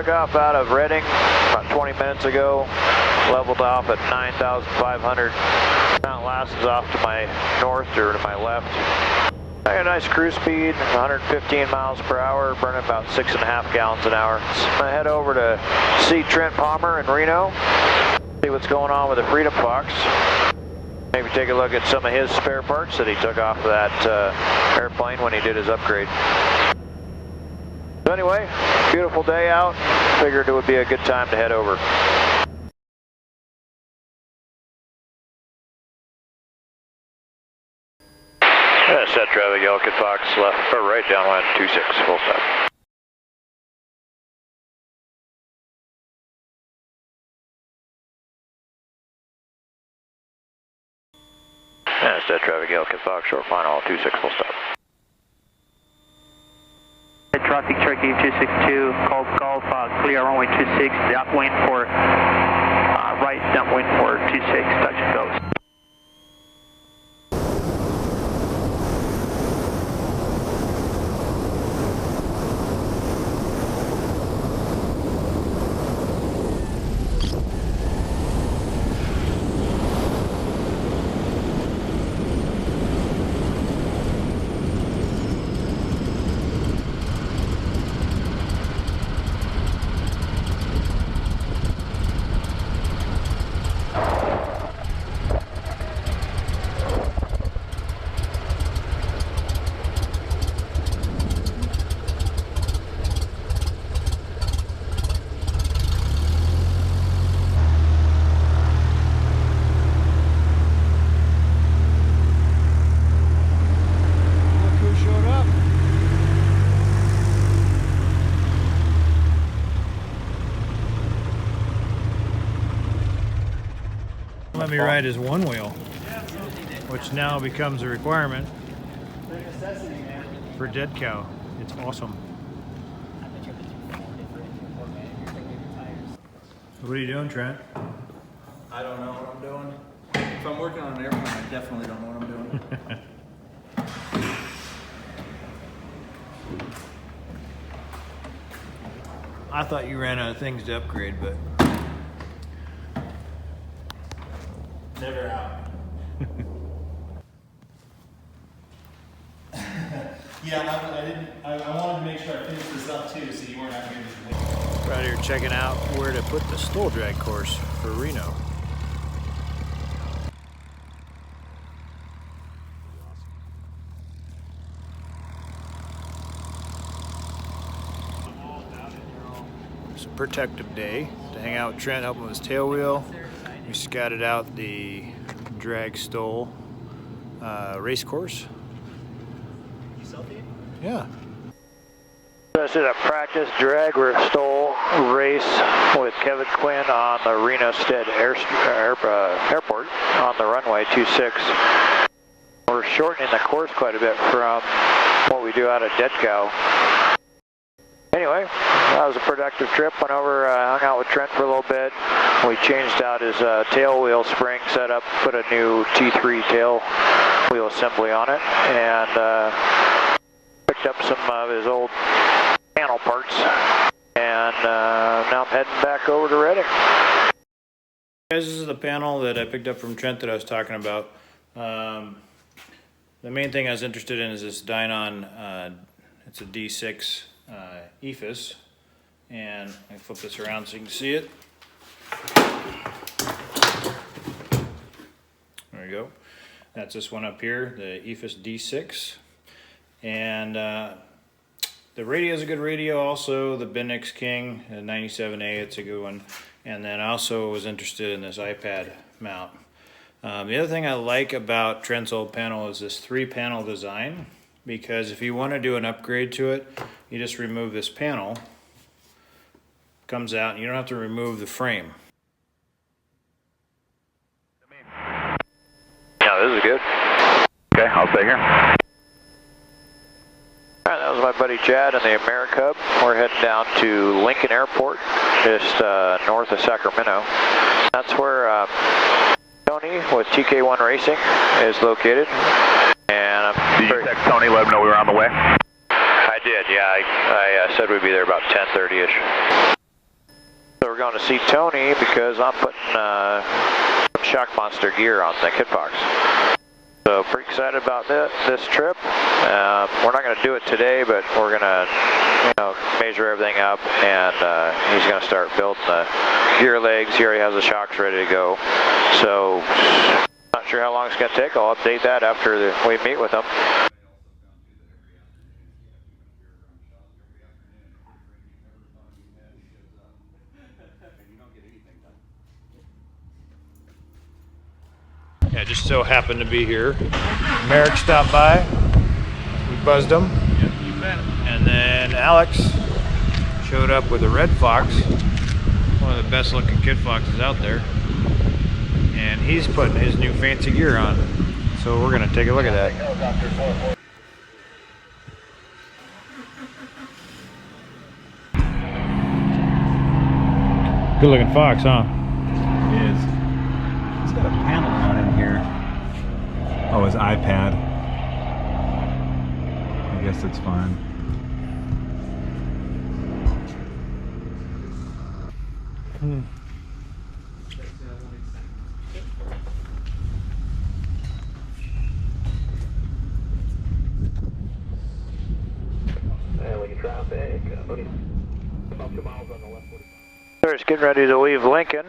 Took off out of Redding about 20 minutes ago, leveled off at 9,500. Mount Lass is off to my north or to my left. I got a nice cruise speed, 115 miles per hour, burning about 6.5 gallons an hour. I'm gonna head over to see Trent Palmer in Reno, see what's going on with the Freedom Fox. Maybe take a look at some of his spare parts that he took off of that airplane when he did his upgrade. So anyway, beautiful day out. Figured it would be a good time to head over. Set traffic, yellow Kitfox left or right downwind 26, full stop. Set traffic, yellow Kitfox, short final 26, full stop. Traffic Cherokee 262, called Golf, clear runway 26, downwind for, right downwind for 26, touch and go. Let me ride his one wheel, which now becomes a requirement for Dead Cow. It's awesome. What are you doing, Trent? I don't know what I'm doing. If I'm working on an airplane, I definitely don't know what I'm doing. I thought you ran out of things to upgrade, but Never out. Yeah, I didn't. I wanted to make sure I finished this up too, so you weren't out here just waiting. we're out here checking out where to put the STOL Drag course for Reno. It's a protective day to hang out with Trent, helping with his tailwheel. We scouted out the drag STOL race course. You selfie? Yeah. This is a practice drag or STOL race with Kevin Quinn on the Reno Stead Airport on the runway 26. We're shortening the course quite a bit from what we do out at Dead Cow. Anyway, that was a productive trip. Went over, hung out with Trent for a little bit. We changed out his tail wheel spring setup, put a new T3 tail wheel assembly on it, and picked up some of his old panel parts. And now I'm heading back over to Redding. Guys, this is the panel that I picked up from Trent that I was talking about. The main thing I was interested in is this Dynon, it's a D6 EFIS, and I flip this around so you can see it. There you go. That's this one up here, the EFIS D6, and the radio is a good radio. Also, the Binix King 97A, it's a good one. And then I also was interested in this iPad mount. The other thing I like about Trent's old panel is this 3-panel design, because if you want to do an upgrade to it, you just remove this panel, comes out, and you don't have to remove the frame. Yeah, this is good. Okay, I'll stay here. All right, that was my buddy Chad in the AmeriCub. We're heading down to Lincoln Airport, just north of Sacramento. That's where Tony with TK1 Racing is located. And Did you text Tony, let him know we were on the way? I did, yeah. I said we'd be there about 10:30ish. we're going to see Tony because I'm putting some Shock Monster gear on the Kitfox. So pretty excited about this trip. We're not going to do it today, but we're going to measure everything up, and he's going to start building the gear legs. He already has the shocks ready to go. So not sure how long it's going to take. I'll update that after we meet with him. Yeah, just so happened to be here. Merrick stopped by. We buzzed him. Yeah, you bet. And then Alex showed up with a red fox, one of the best looking kit foxes out there. And he's putting his new fancy gear on. So we're gonna take a look at that. Good looking fox, huh? It is. He's got a panel on in here. Oh, his iPad. I guess it's fine. They're just getting ready to leave Lincoln.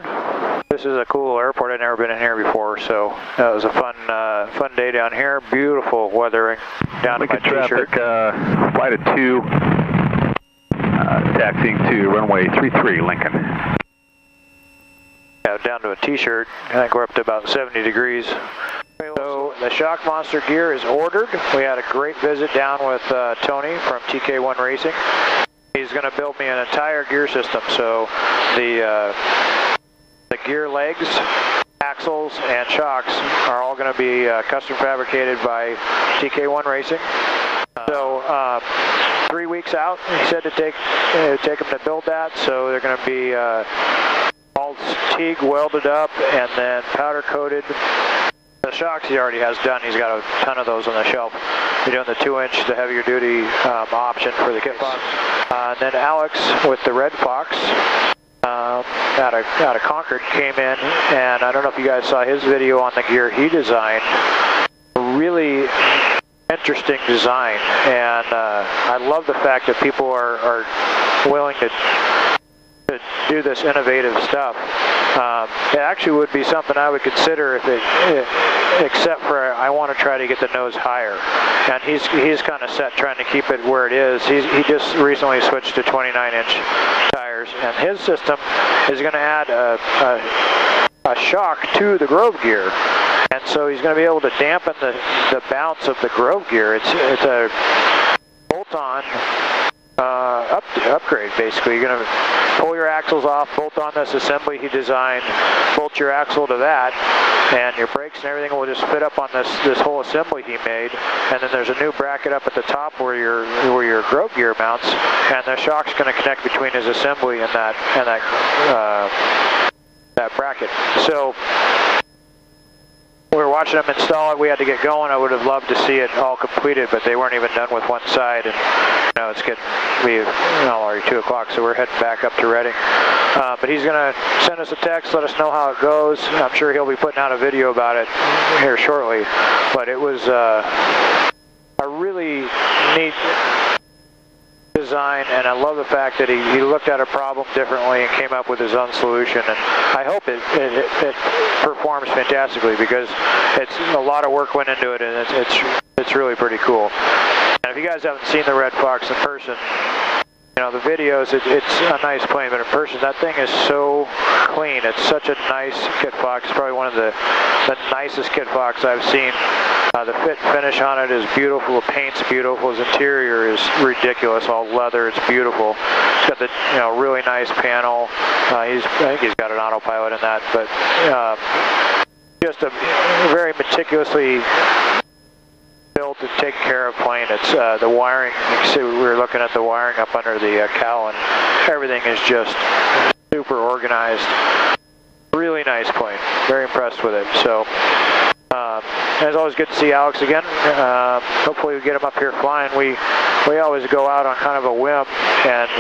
This is a cool airport. I've never been in here before, so that was a fun day down here. Beautiful weathering down to my t-shirt. Flight of 2, taxiing to runway 33, Lincoln. Yeah, down to a t-shirt. I think we're up to about 70 degrees. So the Shock Monster gear is ordered. We had a great visit down with Tony from TK1 Racing. He's going to build me an entire gear system. So the gear legs, axles, and shocks are all going to be custom fabricated by TK1 Racing. So 3 weeks out, he said to take them to build that. So they're going to be all TIG welded up and then powder coated. The shocks he already has done. He's got a ton of those on the shelf. We're doing the 2-inch, the heavier duty option for the Kitfox. And then Alex with the Red Fox out of Concord came in, and I don't know if you guys saw his video on the gear he designed. Really interesting design, and I love the fact that people are willing to do this innovative stuff. It actually would be something I would consider except for I want to try to get the nose higher, and he's kind of set trying to keep it where it is. He just recently switched to 29-inch tires, and his system is going to add a shock to the Grove gear, and so he's going to be able to dampen the bounce of the Grove gear. It's a bolt-on upgrade, basically. You're going to pull your axles off, bolt on this assembly he designed, bolt your axle to that, and your brakes and everything will just fit up on this whole assembly he made. And then there's a new bracket up at the top where your Grove gear mounts, and the shock's going to connect between his assembly and that bracket. So we were watching them install it. We had to get going. I would have loved to see it all completed, but they weren't even done with one side. And now it's getting already 2 o'clock, so we're heading back up to Reading. But he's going to send us a text, let us know how it goes. I'm sure he'll be putting out a video about it here shortly. But it was a really neat design, and I love the fact that he looked at a problem differently and came up with his own solution, and I hope it performs fantastically, because it's a lot of work went into it, and it's really pretty cool. And if you guys haven't seen the Red Fox in person, the videos, it's a nice plane, but in person, that thing is so clean. It's such a nice Kitfox. It's probably one of the nicest Kitfox I've seen. The fit and finish on it is beautiful. The paint's beautiful. His interior is ridiculous. All leather. It's beautiful. It's got the really nice panel. I think he's got an autopilot in that, but just a very meticulously built and taken care of plane. It's the wiring. You can see we were looking at the wiring up under the cowl, and everything is just super organized. Really nice plane. Very impressed with it. So. It's always good to see Alex again. Hopefully we get him up here flying. We always go out on kind of a whim, and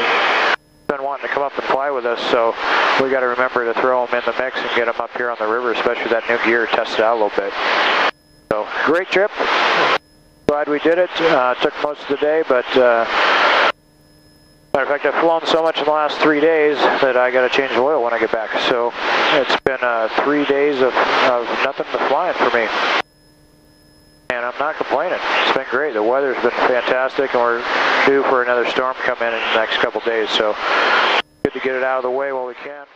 been wanting to come up and fly with us, so we got to remember to throw them in the mix and get them up here on the river, especially that new gear, test it out a little bit. So, great trip. Glad we did it. Took most of the day, but matter of fact, I've flown so much in the last 3 days that I got to change oil when I get back. So it's been 3 days of nothing but flying for me. And I'm not complaining. It's been great. The weather's been fantastic, and we're due for another storm to come in the next couple days. So good to get it out of the way while we can.